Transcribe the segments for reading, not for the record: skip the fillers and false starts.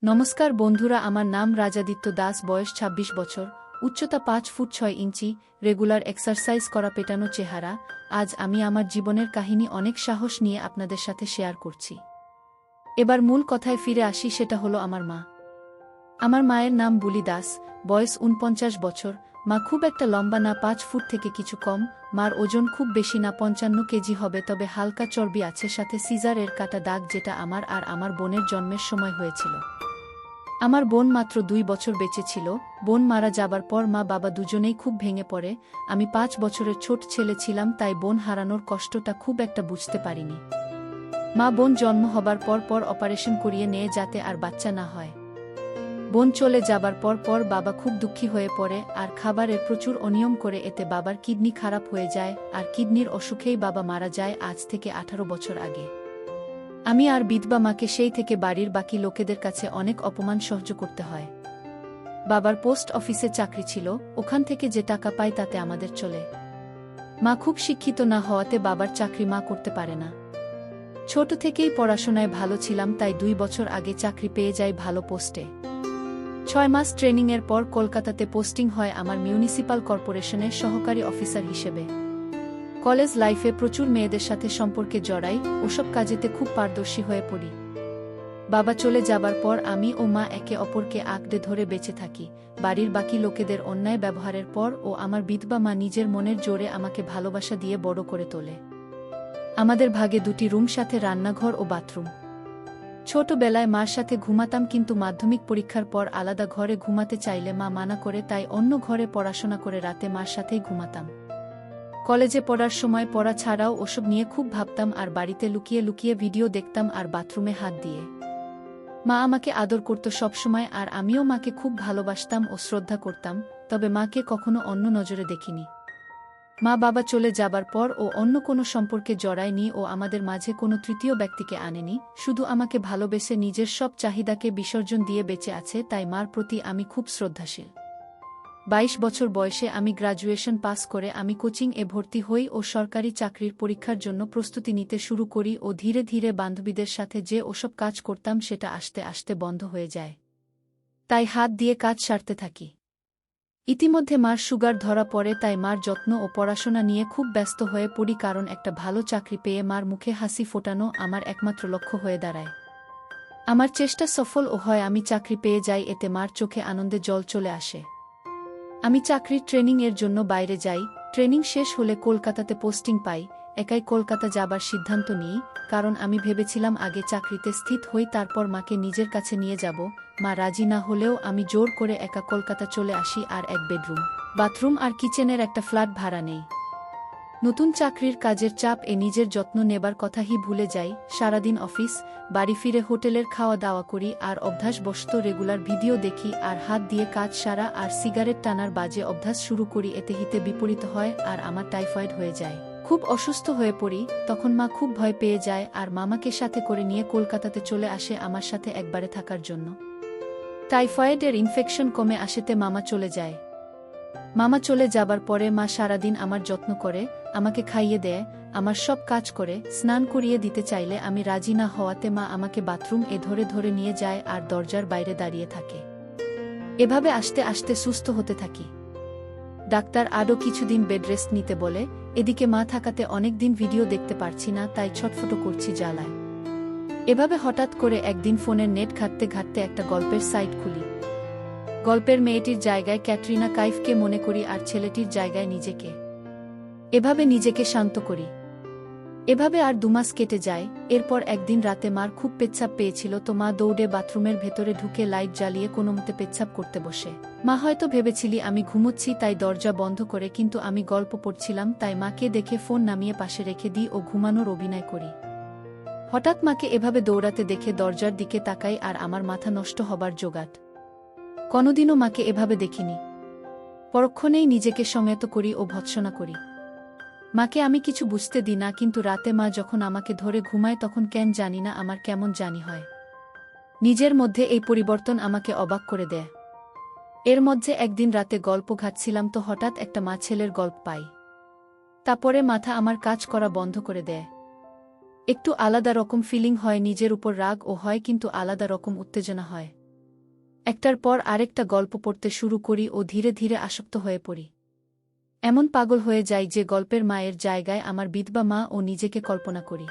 নমস্কার বন্ধুরা, আমার নাম রাজাদিত্য দাস, বয়স ২৬ বছর, উচ্চতা ৫ ফুট ৬ ইঞ্চি, রেগুলার এক্সারসাইজ করা পেটানো চেহারা। আজ আমি আমার জীবনের কাহিনী অনেক সাহস নিয়ে আপনাদের সাথে শেয়ার করছি। এবার মূল কথায় ফিরে আসি, সেটা হলো আমার মা। আমার মায়ের নাম বুলি দাস, বয়স ৪৯ বছর। মা খুব একটা লম্বা না, ৫ ফুট থেকে কিছু কম। মার ওজন খুব বেশি না, ৫৫ কেজি হবে, তবে হালকা চর্বি আছে, সাথে সিজার এর কাটা দাগ, যেটা আমার আর আমার বোনের জন্মের সময় হয়েছিল। আমার বোন মাত্র ২ বছর বেঁচে ছিল। বোন মারা যাবার পর মা বাবা দুজনেই খুব ভেঙে পড়ে। আমি ৫ বছরের ছোট ছেলে ছিলাম, তাই বোন হারানোর কষ্টটা খুব একটা বুঝতে পারিনি। মা বোন জন্ম হবার পর অপারেশন করিয়ে নেয় যাতে আর বাচ্চা না হয়। বোন চলে যাবার পর বাবা খুব দুঃখী হয়ে পড়ে আর খাবারের প্রচুর অনিয়ম করে, এতে বাবার কিডনি খারাপ হয়ে যায়, আর কিডনির অসুখেই বাবা মারা যায় আজ থেকে ১৮ বছর আগে। আমি আর বিধবা মাকে সেই থেকে বাড়ির বাকি লোকেদের কাছে অনেক অপমান সহ্য করতে হয়। বাবার পোস্ট অফিসে চাকরি ছিল, ওখান থেকে যে টাকা পায় তাতে আমাদের চলে। মা খুব শিক্ষিত না হওয়াতে বাবার চাকরি মা করতে পারে না। ছোট থেকেই পড়াশোনায় ভালো ছিলাম, তাই ২ বছর আগে চাকরি পেয়ে যাই ভালো পোস্টে। ৬ মাস ট্রেনিংয়ের পর কলকাতাতে পোস্টিং হয় আমার মিউনিসিপাল কর্পোরেশনের সহকারী অফিসার হিসেবে। কলেজ লাইফে প্রচুর মেয়েদের সাথে সম্পর্কে জড়াই, ওসব কাজেতে খুব পারদর্শী হয়ে পড়ি। বাবা চলে যাবার পর আমি ও মা একে অপরকে আঁকড়ে ধরে বেঁচে থাকি। বাড়ির বাকি লোকেদের অন্যায় ব্যবহারের পর ও আমার বিধবা মা নিজের মনের জোরে আমাকে ভালোবাসা দিয়ে বড় করে তোলে। আমাদের ভাগে ২টি রুম, সাথে রান্নাঘর ও বাথরুম। ছোটবেলায় মার সাথে ঘুমাতাম, কিন্তু মাধ্যমিক পরীক্ষার পর আলাদা ঘরে ঘুমাতে চাইলে মা মানা করে, তাই অন্য ঘরে পড়াশোনা করে রাতে মার সাথেই ঘুমাতাম। কলেজে পড়ার সময় পড়া ছাড়াও ওসব নিয়ে খুব ভাবতাম, আর বাড়িতে লুকিয়ে লুকিয়ে ভিডিও দেখতাম আর বাথরুমে হাত দিয়ে। মা আমাকে আদর করত সবসময়, আর আমিও মাকে খুব ভালোবাসতাম ও শ্রদ্ধা করতাম, তবে মাকে কখনো অন্য নজরে দেখিনি। মা বাবা চলে যাবার পর ও অন্য কোনো সম্পর্কে জড়ায়নি ও আমাদের মাঝে কোনো তৃতীয় ব্যক্তিকে আনেনি, শুধু আমাকে ভালোবেসে নিজের সব চাহিদাকে বিসর্জন দিয়ে বেঁচে আছে, তাই মার প্রতি আমি খুব শ্রদ্ধাশীল। ২২ বছর বয়সে আমি গ্র্যাজুয়েশন পাস করে আমি কোচিং-এ ভর্তি হই ও সরকারি চাকরির পরীক্ষার জন্য প্রস্তুতি নিতে শুরু করি, ও ধীরে ধীরে বান্ধবীদের সাথে যে ওসব কাজ করতাম সেটা আস্তে আস্তে বন্ধ হয়ে যায়। তাই হাত দিয়ে কাজ সারতে থাকি। ইতিমধ্যে মার সুগার ধরা পড়ে, তাই মার যত্ন ও পড়াশোনা নিয়ে খুব ব্যস্ত হয়ে পড়ি, কারণ একটা ভালো চাকরি পেয়ে মার মুখে হাসি ফোটানো আমার একমাত্র লক্ষ্য হয়ে দাঁড়ায়। আমার চেষ্টা সফল ও হয়, আমি চাকরি পেয়ে যাই, এতে মার চোখে আনন্দে জল চলে আসে। আমি চাকরির ট্রেনিং-এর জন্য বাইরে যাই। ট্রেনিং শেষ হলে কলকাতাতে পোস্টিং পাই। একাই কলকাতা যাবার সিদ্ধান্ত নিই, কারণ আমি ভেবেছিলাম আগে চাকরিতে স্থিত হই, তারপর মাকে নিজের কাছে নিয়ে যাব। মা রাজি না হলেও আমি জোর করে একা কলকাতা চলে আসি, আর এক বেডরুম, বাথরুম আর কিচেনের একটা ফ্ল্যাট ভাড়া নেই। নতুন চাকরির কাজের চাপ এ নিজের যত্ন নেবার কথাই ভুলে যাই। সারাদিন অফিস, বাড়ি ফিরে হোটেলের খাওয়া দাওয়া করি, আর অভ্যাসবশত রেগুলার ভিডিও দেখি, আর হাত দিয়ে কাজ সারা আর সিগারেট টানার বাজে অভ্যাস শুরু করি। এতে হিতে বিপরীত হয়, আর আমার টাইফয়েড হয়ে যায়। খুব অসুস্থ হয়ে পড়ি। তখন মা খুব ভয় পেয়ে যায়, আর মামাকে সাথে করে নিয়ে কলকাতাতে চলে আসে আমার সাথে একবারে থাকার জন্য। টাইফয়েডের ইনফেকশন কমে আসেতে মামা চলে যায়। মামা চলে যাবার পরে মা সারাদিন আমার যত্ন করে, আমাকে খাইয়ে দেয়, আমার সব কাজ করে। স্নান করিয়ে দিতে চাইলে আমি রাজি না হওয়াতে মা আমাকে বাথরুম-এ ধরে ধরে নিয়ে যায় আর দরজার বাইরে দাঁড়িয়ে থাকে। এভাবে আস্তে আস্তে সুস্থ হতে থাকি। ডাক্তার আরও কিছুদিন বেড রেস্ট নিতে বলে। এদিকে মা থাকাতে অনেকদিন ভিডিও দেখতে পারছি না, তাই ছটফট করছি জ্বালায়। এভাবে হঠাৎ করে একদিন ফোনের নেট ঘাঁটতে ঘাঁটতে একটা গল্পের সাইট খুলি। গল্পের মেয়েটির জায়গায় ক্যাটরিনা কাইফকে মনে করি, আর ছেলেটির জায়গায় নিজেকে। এভাবে নিজেকে শান্ত করি। এভাবে আর ২ মাস কেটে যায়। এরপর একদিন রাতে মার খুব পেচ্ছাপ পেয়েছিল, তো মা দৌড়ে বাথরুমের ভেতরে ঢুকে লাইট জ্বালিয়ে কোনোমতে পেচ্ছাপ করতে বসে। মা হয়তো ভেবেছিলি আমি ঘুমোচ্ছি, তাই দরজা বন্ধ করে, কিন্তু আমি গল্প পড়ছিলাম, তাই মাকে দেখে ফোন নামিয়ে পাশে রেখে দিই ও ঘুমানোর অভিনয় করি। হঠাৎ মাকে এভাবে দৌড়াতে দেখে দরজার দিকে তাকাই, আর আমার মাথা নষ্ট হবার জোগাড়। কোনোদিনও মাকে এভাবে দেখিনি। পরক্ষণেই নিজেকে সংযত করি ও ভৎসনা করি। মাকে আমি কিছু বুঝতে দিই না, কিন্তু রাতে মা যখন আমাকে ধরে ঘুমায় তখন কেন জানি না আমার কেমন জানি হয়। নিজের মধ্যে এই পরিবর্তন আমাকে অবাক করে দেয়। এর মধ্যে একদিন রাতে গল্প ঘাঁটছিলাম, তো হঠাৎ একটা মা ছেলের গল্প পাই। তারপরে মাথা আমার কাজ করা বন্ধ করে দেয়। একটু আলাদা রকম ফিলিং হয়, নিজের উপর রাগ ও হয়, কিন্তু আলাদা রকম উত্তেজনা হয়। একটার পর আরেকটা গল্প পড়তে শুরু করি ও ধীরে ধীরে আসক্ত হয়ে পড়ি। এমন পাগল হয়ে যাই যে গল্পের মায়ের জায়গায় আমার বিধবা মা ও নিজেকে কল্পনা করি।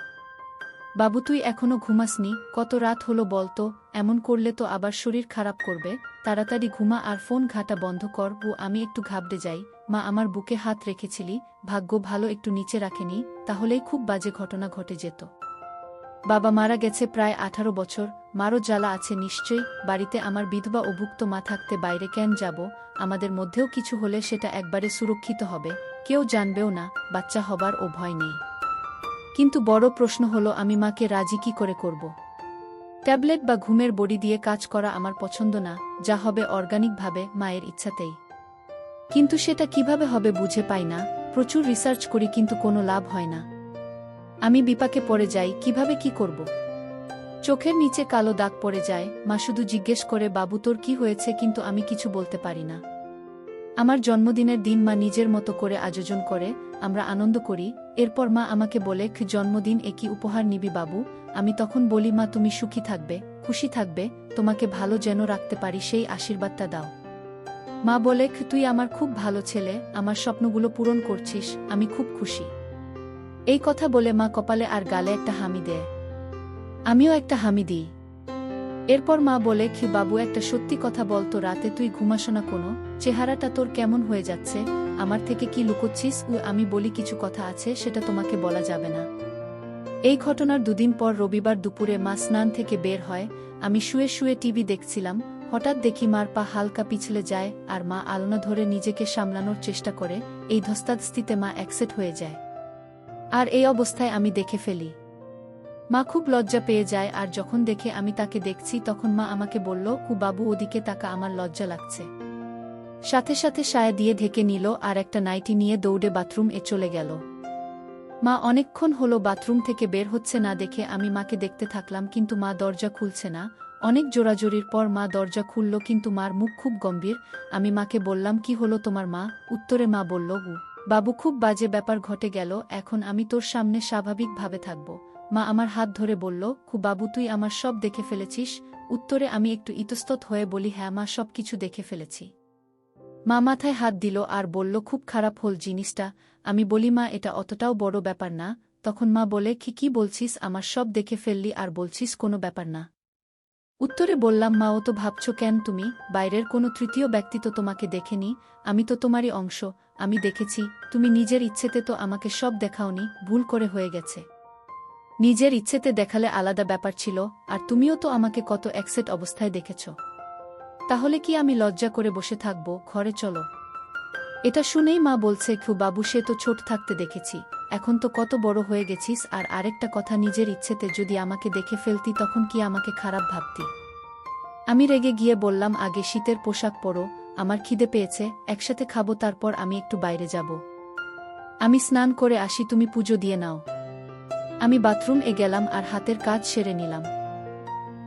বাবু তুই এখনো ঘুমাসনি, কত রাত হলো বলতো, এমন করলে তো আবার শরীর খারাপ করবে, তাড়াতাড়ি ঘুমা আর ফোন ঘাটা বন্ধ কর। আমি একটু ঘাবড়ে যাই, মা আমার বুকে হাত রেখেছিলি, ভাগ্য ভালো একটু নিচে রাখেনি, তাহলেই খুব বাজে ঘটনা ঘটে যেত। বাবা মারা গেছে প্রায় 18 বছর, মারও জ্বালা আছে নিশ্চয়ই, বাড়িতে আমার বিধবা অভুক্ত মা থাকতে বাইরে কেন যাব, আমাদের মধ্যেও কিছু হলে সেটা একবারে সুরক্ষিত হবে, কেউ জানবেও না, বাচ্চা হবার ও ভয় নেই। কিন্তু বড় প্রশ্ন হলো আমি মাকে রাজি কি করে করব। ট্যাবলেট বা ঘুমের বড়ি দিয়ে কাজ করা আমার পছন্দ না, যা হবে অর্গানিকভাবে, মায়ের ইচ্ছাতেই। কিন্তু সেটা কিভাবে হবে বুঝে পাই না, প্রচুর রিসার্চ করি কিন্তু কোনো লাভ হয় না। আমি বিপাকে পড়ে যাই, কিভাবে কি করব। চোখের নিচে কালো দাগ পড়ে যায়, মা শুধু জিজ্ঞেস করে বাবু তোর কি হয়েছে, কিন্তু আমি কিছু বলতে পারি না। আমার জন্মদিনের দিন মা নিজের মতো করে আয়োজন করে, আমরা আনন্দ করি, এরপর মা আমাকে বলে জন্মদিন এ কি উপহার নিবি বাবু, আমি তখন বলি মা তুমি সুখী থাকবে, খুশি থাকবে, তোমাকে ভালো যেন রাখতে পারি সেই আশীর্বাদটা দাও। মা বলে তুই আমার খুব ভালো ছেলে, আমার স্বপ্নগুলো পূরণ করছিস, আমি খুব খুশি। এই কথা বলে মা কপালে আর গালে একটা হামি দেয়, আমিও একটা হামি দিই। এরপর মা বলে বাবু একটা সত্যি কথা বলতো, রাতে তুই ঘুমাস না কোনো, চেহারাটা তোর কেমন হয়ে যাচ্ছে, আমার থেকে কি লুকোচ্ছিস। আমি বলি কিছু কথা আছে, সেটা তোমাকে বলা যাবে না। এই ঘটনার দুদিন পর রবিবার দুপুরে মা স্নান থেকে বের হয়, আমি শুয়ে শুয়ে টিভি দেখছিলাম, হঠাৎ দেখি মার পা হালকা পিছলে যায় আর মা আলনা ধরে নিজেকে সামলানোর চেষ্টা করে, এই ধস্তাধস্তিতে মা অ্যাকসেট হয়ে যায়। আর এই অবস্থায় আমি দেখে ফেলি। মা খুব লজ্জা পেয়ে যায়, আর যখন দেখে আমি তাকে দেখছি তখন মা আমাকে বলল বাবু ওদিকে তাকা, আমার লজ্জা লাগছে। সাথে সাথে সায়া দিয়ে ঢেকে নিল আর একটা নাইটি নিয়ে দৌড়ে বাথরুম এ চলে গেল। মা অনেকক্ষণ হলো বাথরুম থেকে বের হচ্ছে না দেখে আমি মাকে দেখতে থাকলাম, কিন্তু মা দরজা খুলছে না। অনেক জোরাজোরির পর মা দরজা খুলল, কিন্তু মার মুখ খুব গম্ভীর। আমি মাকে বললাম কি হলো তোমার মা, উত্তরে মা বলল বাবু খুব বাজে ব্যাপার ঘটে গেল, এখন আমি তোর সামনে স্বাভাবিকভাবে থাকব। মা আমার হাত ধরে বলল বাবু তুই আমার সব দেখে ফেলেছিস, উত্তরে আমি একটু ইতস্তত হয়ে বলি হ্যাঁ মা, সব কিছু দেখে ফেলেছি। মা মাথায় হাত দিল আর বলল খুব খারাপ হল জিনিসটা। আমি বলি মা এটা অতটাও বড় ব্যাপার না। তখন মা বলে কি বলছিস, আমার সব দেখে ফেললি আর বলছিস কোনো ব্যাপার না। উত্তরে বললাম মা ও তো ভাবছ কেন তুমি, বাইরের কোনো তৃতীয় ব্যক্তি তো তোমাকে দেখেনি, আমি তো তোমারই অংশ, আমি দেখেছি, তুমি নিজের ইচ্ছেতে তো আমাকে সব দেখাওনি, ভুল করে হয়ে গেছে। নিজের ইচ্ছেতে দেখালে আলাদা ব্যাপার ছিল, আর তুমিও তো আমাকে কত অ্যাকসেট অবস্থায় দেখেছ। তাহলে কি আমি লজ্জা করে বসে থাকব, ঘরে চলো। এটা শুনেই মা বলছে বাবু সে তো ছোট থাকতে দেখেছি, এখন তো কত বড় হয়ে গেছিস, আর আরেকটা কথা, নিজের ইচ্ছেতে যদি আমাকে দেখে ফেলতি তখন কি আমাকে খারাপ ভাবতি। আমি রেগে গিয়ে বললাম আগে শীতের পোশাক পরো, আমার খিদে পেয়েছে, একসাথে খাবো, তারপর আমি একটু বাইরে যাব। আমি স্নান করে আসি, তুমি পুজো দিয়ে নাও। আমি বাথরুম এ গেলাম আর হাতের কাজ সেরে নিলাম।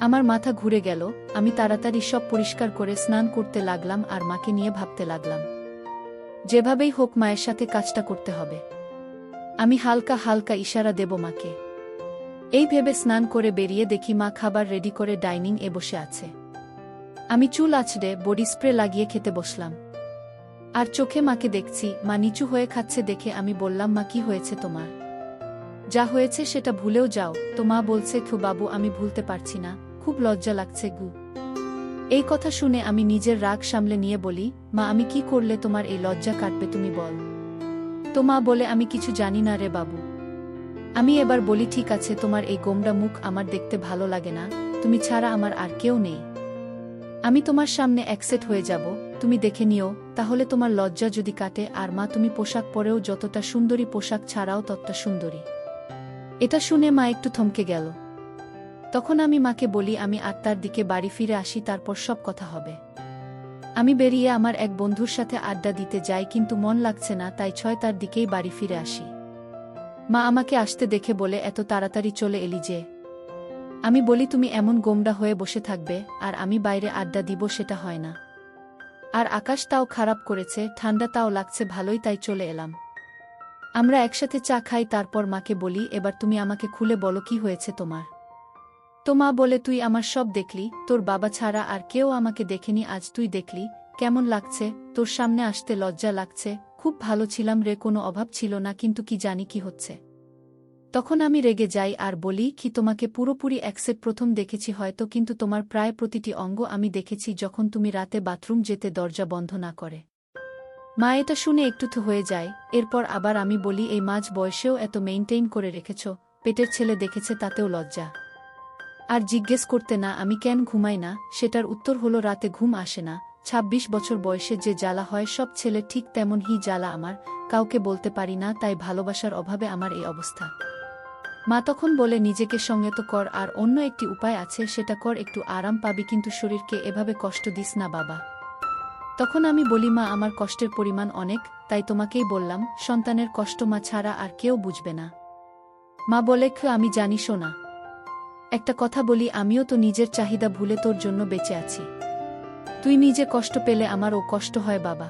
আমার মাথা ঘুরে গেল, আমি তাড়াতাড়ি সব পরিষ্কার করে স্নান করতে লাগলাম আর মাকে নিয়ে ভাবতে লাগলাম যেভাবেই হোক মায়ের সাথে কাজটা করতে হবে। আমি হালকা হালকা ইশারা দেব মাকে। এই ভেবে স্নান করে বেরিয়ে দেখি মা খাবার রেডি করে ডাইনিং এ বসে আছে। আমি চুল আঁচড়ে বডি স্প্রে লাগিয়ে খেতে বসলাম। আর চোখে মাকে দেখছি, মা নিচু হয়ে খাচ্ছে দেখে আমি বললাম মা কি হয়েছে তোমার? যা হয়েছে সেটা ভুলেও যাও। তো মা বলছে বাবু আমি ভুলতে পারছি না, খুব লজ্জা লাগছে গু। এই কথা শুনে আমি নিজের রাগ সামলে নিয়ে বলি মা আমি কি করলে তোমার এই লজ্জা কাটবে তুমি বল। তো মা বলে আমি কিছু জানি না রে বাবু। আমি এবার বলি ঠিক আছে, তোমার এই গোমড়া মুখ আমার দেখতে ভালো লাগে না, তুমি ছাড়া আমার আর কেউ নেই। আমি তোমার সামনে অ্যাকসেপ্ট হয়ে যাব, তুমি দেখে নিও, তাহলে তোমার লজ্জা যদি কাটে। আর মা তুমি পোশাক পরেও যতটা সুন্দরী, পোশাক ছাড়াও ততটা সুন্দরী। এটা শুনে মা একটু থমকে গেল। তখন আমি মাকে বলি আমি 8টার দিকে বাড়ি ফিরে আসি, তারপর সব কথা হবে। আমি বেরিয়ে আমার এক বন্ধুর সাথে আড্ডা দিতে যাই, কিন্তু মন লাগছে না, তাই 6টার দিকেই বাড়ি ফিরে আসি। মা আমাকে আসতে দেখে বলে এত তাড়াতাড়ি চলে এলি যে? আমি বলি তুমি এমন গোমড়া হয়ে বসে থাকবে আর আমি বাইরে আড্ডা দিব, সেটা হয় না। আর আকাশ তাও খারাপ করেছে, ঠান্ডা তাও লাগছে ভালোই, তাই চলে এলাম। আমরা একসাথে চা খাই, তারপর মাকে বলি এবার তুমি আমাকে খুলে বলো কি হয়েছে তোমার। তো তো মা বলে তুই আমার সব দেখলি, তোর বাবা ছাড়া আর কেউ আমাকে দেখেনি, আজ তুই দেখলি, কেমন লাগছে? তোর সামনে আসতে লজ্জা লাগছে? খুব ভালো ছিলাম রে, কোনো অভাব ছিল না, কিন্তু কি জানি কি হচ্ছে। তখন আমি রেগে যাই আর বলি কি তোমাকে পুরোপুরি অ্যাকসেপ্ট প্রথম দেখেছি হয়তো, কিন্তু তোমার প্রায় প্রতিটি অঙ্গ আমি দেখেছি যখন তুমি রাতে বাথরুম যেতে দরজা বন্ধ না করে। মা এটা শুনে একটু তো হয়ে যায়। এরপর আবার আমি বলি এই মাঝ বয়সেও এত মেইনটেইন করে রেখেছ, পেটের ছেলে দেখেছে তাতেও লজ্জা। আর জিজ্ঞেস করতে না আমি কেন ঘুমাই না, সেটার উত্তর হলো রাতে ঘুম আসে না। ২৬ বছর বয়সে যে জ্বালা হয় সব ছেলে ঠিক তেমনই জ্বালা আমার, কাউকে বলতে পারি না, তাই ভালোবাসার অভাবে আমার এই অবস্থা। মা তখন বলে নিজেকে সংযত কর, আর অন্য একটি উপায় আছে, সেটা কর, একটু আরাম পাবি, কিন্তু শরীরকে এভাবে কষ্ট দিস না বাবা। তখন আমি বলি মা আমার কষ্টের পরিমাণ অনেক, তাই তোমাকেই বললাম, সন্তানের কষ্ট মা ছাড়া আর কেউ বুঝবে না। মা বলে আমি জানি শোনা, একটা কথা বলি, আমিও তো নিজের চাহিদা ভুলে তোর জন্য বেঁচে আছি। তুই নিজে কষ্ট পেলে আমারও কষ্ট হয় বাবা,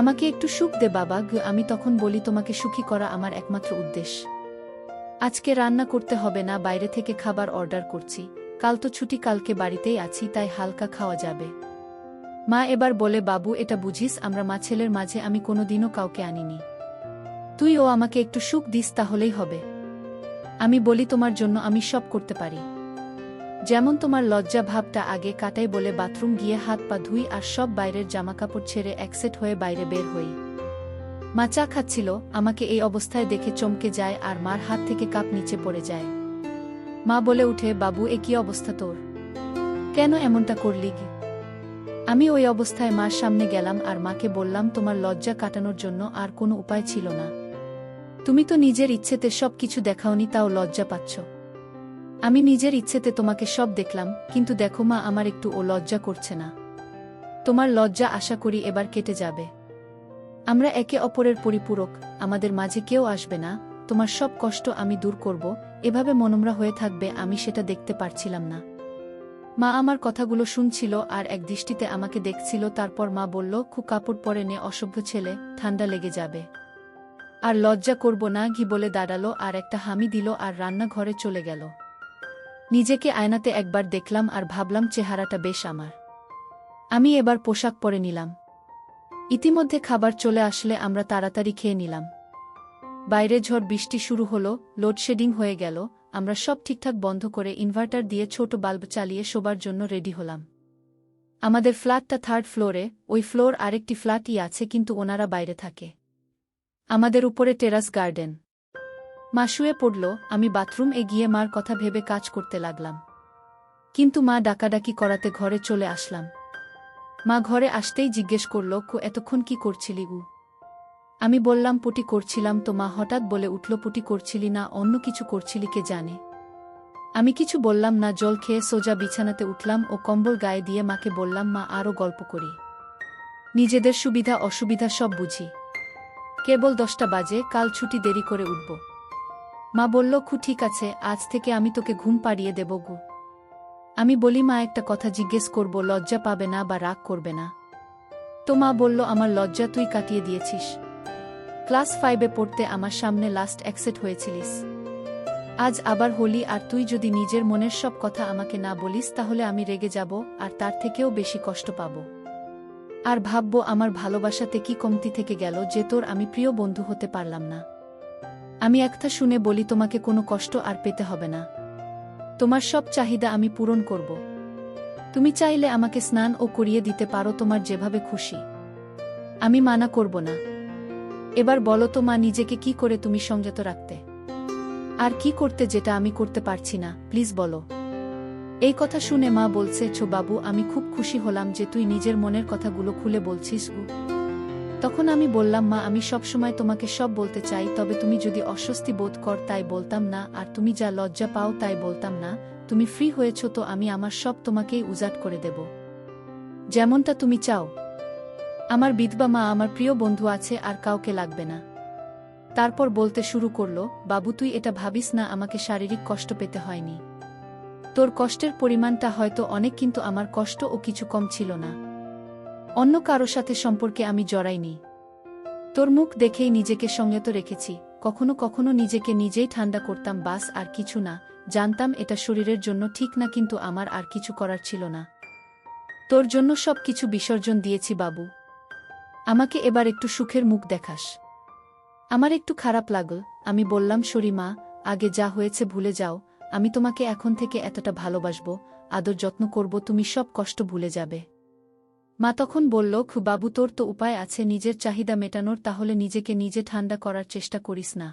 আমাকে একটু সুখ দে বাবা। আমি তখন বলি তোমাকে সুখী করা আমার একমাত্র উদ্দেশ্য। আজকে রান্না করতে হবে না, বাইরে থেকে খাবার অর্ডার করছি, কাল তো ছুটি, কালকে বাড়িতেই আছি, তাই হালকা খাওয়া যাবে। মা এবার বলে বাবু এটা বুঝিস আমরা মা ছেলের মাঝে আমি কোনোদিনও কাউকে আনিনি, তুই ও আমাকে একটু সুখ দিস তাহলেই হবে। আমি বলি তোমার জন্য আমি সব করতে পারি, যেমন তোমার লজ্জা ভাবটা আগে কাটাই বলে বাথরুম গিয়ে হাত পা ধুই আর সব বাইরের জামাকাপড় ছেড়ে একসেট হয়ে বাইরে বের হই। মা চা খাচ্ছিল, আমাকে এই অবস্থায় দেখে চমকে যায় আর মার হাত থেকে কাপ নিচে পড়ে যায়। মা বলে উঠে বাবু এ কি অবস্থা তোর, কেন এমনটা করলি? আমি ওই অবস্থায় মার সামনে গেলাম আর মাকে বললাম তোমার লজ্জা কাটানোর জন্য আর কোনো উপায় ছিল না, তুমি তো নিজের ইচ্ছেতে সব কিছু দেখাওনি, তাও লজ্জা পাচ্ছ। আমি নিজের ইচ্ছেতে তোমাকে সব দেখলাম, কিন্তু দেখো মা আমার একটু ও লজ্জা করছে না। তোমার লজ্জা আশা করি এবার কেটে যাবে, আমরা একে অপরের পরিপূরক, আমাদের মাঝে কেউ আসবে না, তোমার সব কষ্ট আমি দূর করব, এভাবে মনমরা হয়ে থাকবে আমি সেটা দেখতে পারছিলাম না। মা আমার কথাগুলো শুনছিল আর এক দৃষ্টিতে আমাকে দেখছিল, তারপর মা বলল খুব কাপড় পরে নে, অসভ্য ছেলে, ঠান্ডা লেগে যাবে। আর লজ্জা করব না বলে দাঁড়ালো আর একটা হামি দিল আর রান্নাঘরে চলে গেল। নিজেকে আয়নাতে একবার দেখলাম আর ভাবলাম চেহারাটা বেশ আমার। আমি এবার পোশাক পরে নিলাম। ইতিমধ্যে খাবার চলে আসলে আমরা তাড়াতাড়ি খেয়ে নিলাম। বাইরে ঝড় বৃষ্টি শুরু হলো, লোডশেডিং হয়ে গেল, আমরা সব ঠিকঠাক বন্ধ করে ইনভার্টার দিয়ে ছোট বাল্ব চালিয়ে শোবার জন্য রেডি হলাম। আমাদের ফ্ল্যাটটা 3rd ফ্লোরে, ওই ফ্লোর আরেকটি ফ্ল্যাটই আছে, কিন্তু ওনারা বাইরে থাকে। আমাদের উপরে টেরাস গার্ডেন। মা শুয়ে পড়ল, আমি বাথরুম গিয়ে মার কথা ভেবে কাজ করতে লাগলাম, কিন্তু মা ডাকাডাকি করাতে ঘরে চলে আসলাম। মা ঘরে আসতেই জিজ্ঞেস করল এতক্ষণ কি করছিলি গু? আমি বললাম পটি করছিলাম। তো মা হঠাৎ বলে উঠল পটি করছিলি না অন্য কিছু করছিলি কে জানে। আমি কিছু বললাম না, জল খেয়ে সোজা বিছানাতে উঠলাম ও কম্বল গায়ে দিয়ে মাকে বললাম মা আরও গল্প করি, নিজেদের সুবিধা অসুবিধা সব বুঝি, কেবল 10টা বাজে, কাল ছুটি, দেরি করে উঠব। মা বলল ঠিক আছে, আজ থেকে আমি তোকে ঘুম পাড়িয়ে দেব গু। আমি বলি মা একটা কথা জিজ্ঞেস করব, লজ্জা পাবে না বা রাগ করবে না? তো মা বলল আমার লজ্জা তুই কাটিয়ে দিয়েছিস, ক্লাস 5-এ পড়তে আমার সামনে লাস্ট অ্যাকসেপ্ট হয়েছিলিস, আজ আবার হলি, আর তুই যদি নিজের মনের সব কথা আমাকে না বলিস তাহলে আমি রেগে যাব আর তার থেকেও বেশি কষ্ট পাব, আর ভাবব আমার ভালোবাসাতে কি কমতি থেকে গেল যে তোর আমি প্রিয় বন্ধু হতে পারলাম না। আমি একটা শুনে বলি তোমাকে কোনো কষ্ট আর পেতে হবে না, তোমার সব চাহিদা আমি পূরণ করব, তুমি চাইলে আমাকে স্নান ও করিয়ে দিতে পারো তোমার যেভাবে খুশি, আমি মানা করব না। এবার বলো তো মা নিজেকে কি করে তুমি সংযত রাখতে, আর কি করতে যেটা আমি করতে পারছি না, প্লিজ বলো। এই কথা শুনে মা বলছে বাবু আমি খুব খুশি হলাম যে তুই নিজের মনের কথাগুলো খুলে বলছিস গু। তখন আমি বললাম মা আমি সবসময় তোমাকে সব বলতে চাই, তবে তুমি যদি অস্বস্তি বোধ কর তাই বলতাম না, আর তুমি যা লজ্জা পাও তাই বলতাম না, তুমি ফ্রি হয়েছ তো আমি আমার সব তোমাকেই উজাট করে দেব, যেমনটা তুমি চাও। আমার বিধবা মা, আমার প্রিয় বন্ধু আছে, আর কাউকে লাগবে না। তারপর বলতে শুরু করল বাবু তুই এটা ভাবিস না আমাকে শারীরিক কষ্ট পেতে হয়নি, তোর কষ্টের পরিমাণটা হয়তো অনেক, কিন্তু আমার কষ্ট ও কিছু কম ছিল না, অন্য কারো সাথে সম্পর্কে আমি জড়াইনি, তোর মুখ দেখেই নিজেকে সংযত রেখেছি, কখনো কখনো নিজেকে নিজেই ঠান্ডা করতাম, বাস আর কিছু না। জানতাম এটা শরীরের জন্য ঠিক না, কিন্তু আমার আর কিছু করার ছিল না। তোর জন্য সব কিছু বিসর্জন দিয়েছি বাবু। আমাকে এবার একটু সুখের মুখ দেখাস। আমার একটু খারাপ লাগল। আমি বললাম, সরি মা, আগে যা হয়েছে ভুলে যাও। আমি তোমাকে এখন থেকে এতটা ভালোবাসব, আদর যত্ন করব, তুমি সব কষ্ট ভুলে যাবে। মা তখন বলল, বাবু, তোর তো উপায় আছে নিজের চাহিদা মেটানোর, তাহলে নিজেকে নিজে ঠান্ডা করার চেষ্টা করিস না।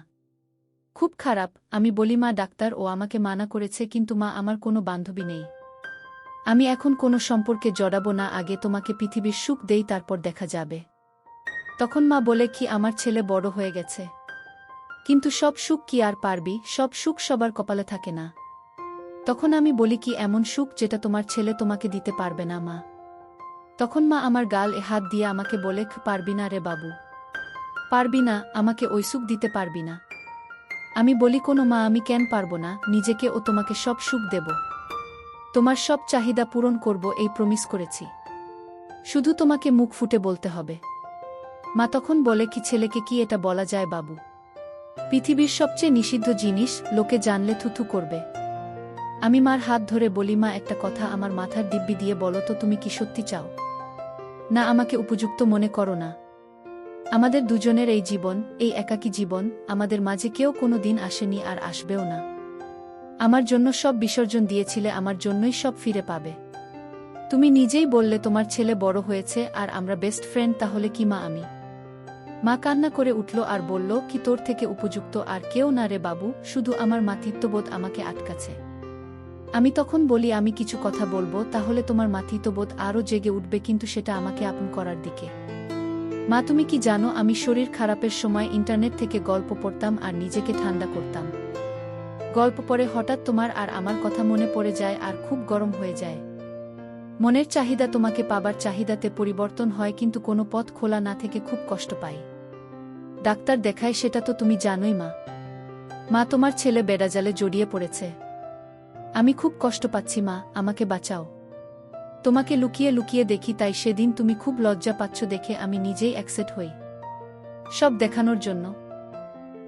খুব খারাপ। আমি বলি, মা, ডাক্তার ও আমাকে মানা করেছে, কিন্তু মা, আমার কোনো বান্ধবী নেই। আমি এখন কোনো সম্পর্কে জড়াবো না, আগে তোমাকে পৃথিবীর সুখ দেই, তারপর দেখা যাবে। তখন মা বলে, কি, আমার ছেলে বড় হয়ে গেছে, কিন্তু সব সুখ কি আর পারবি? সব সুখ সবার কপালে থাকে না। তখন আমি বলি, কি এমন সুখ যেটা তোমার ছেলে তোমাকে দিতে পারবে না মা? তখন মা আমার গালে হাত দিয়ে আমাকে বলে, পারবি না রে বাবু, পারবি না, আমাকে ওই সুখ দিতে পারবি না। আমি বলি, কোনো মা, আমি কেন পারবো না? নিজেকে ও তোমাকে সব সুখ দেব, তোমার সব চাহিদা পূরণ করব, এই প্রমিস করেছি। শুধু তোমাকে মুখ ফুটে বলতে হবে। মা তখন বলে, কি, ছেলেকে কি এটা বলা যায় বাবু? পৃথিবীর সবচেয়ে নিষিদ্ধ জিনিস, লোকে জানলে থুথু করবে। আমি মার হাত ধরে বলি, মা, একটা কথা আমার মাথার দিব্যি দিয়ে বলো তো, তুমি কি সত্যি চাও না আমাকে উপযুক্ত মনে করো না? আমাদের দুজনের এই জীবন, এই একাকী জীবন, আমাদের মাঝে কেউ কোনো দিন আসেনি আর আসবেও না। আমার জন্য সব বিসর্জন দিয়েছিলে, আমার জন্যই সব ফিরে পাবে। তুমি নিজেই বললে তোমার ছেলে বড় হয়েছে আর আমরা বেস্ট ফ্রেন্ড, তাহলে কি মা আমি? মা কান্না করে উঠল আর বলল, কি, তোর থেকে উপযুক্ত আর কেউ না রে বাবু, শুধু আমার মাতৃত্ববোধ আমাকে আটকাছে। আমি তখন বলি, আমি কিছু কথা বলবো, তাহলে তোমার মাতৃত্ববোধ আরও জেগে উঠবে, কিন্তু সেটা আমাকে আপন করার দিকে। মা, তুমি কি জানো, আমি শরীর খারাপের সময় ইন্টারনেট থেকে গল্প পড়তাম আর নিজেকে ঠান্ডা করতাম। গল্প পড়ে হঠাৎ তোমার আর আমার কথা মনে পড়ে যায় আর খুব গরম হয়ে যায়। মনের চাহিদা তোমাকে পাবার চাহিদাতে পরিবর্তন হয়, কিন্তু কোনো পথ খোলা না থেকে খুব কষ্ট পাই। ডাক্তার দেখায়, সেটা তো তুমি জানোই মা। মা, তোমার ছেলে বেড়াজালে জড়িয়ে পড়েছে। আমি খুব কষ্ট পাচ্ছি মা, আমাকে বাঁচাও। তোমাকে লুকিয়ে লুকিয়ে দেখি, তাই সেদিন তুমি খুব লজ্জা পাচ্ছ দেখে আমি নিজেই অ্যাকসেপ্ট হই, সব দেখানোর জন্য।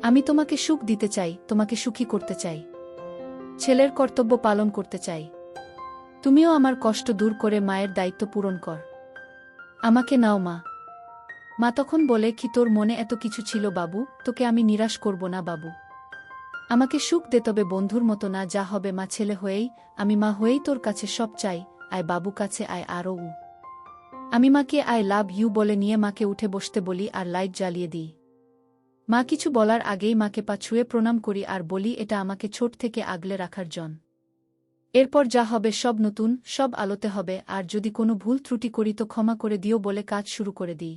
আমি তোমাকে সুখ দিতে চাই, তোমাকে সুখী করতে চাই, ছেলের কর্তব্য পালন করতে চাই। তুমিও আমার কষ্ট দূর করে মায়ের দায়িত্ব পূরণ কর। আমাকে নাও মা। মা তখন বলে, কি, তোর মনে এত কিছু ছিল বাবু, তোকে আমি নিরাশ করব না বাবু। আমাকে সুখ দে, তবে বন্ধুর মতো না, যা হবে মা ছেলে হয়েই, আমি মা হয়েই তোর কাছে সব চাই। আয় বাবু, কাছে আয় আরও। আমি মাকে আই লাভ ইউ বলে নিয়ে মাকে উঠে বসতে বলি আর লাইট জ্বালিয়ে দিই। মা কিছু বলার আগেই মাকে পা ছুঁয়ে প্রণাম করি আর বলি, এটা আমাকে ছোট থেকে আগলে রাখার জন। এরপর যা হবে সব নতুন, সব আলোতে হবে, আর যদি কোনো ভুল ত্রুটি করি তো ক্ষমা করে দিও বলে কাজ শুরু করে দিই।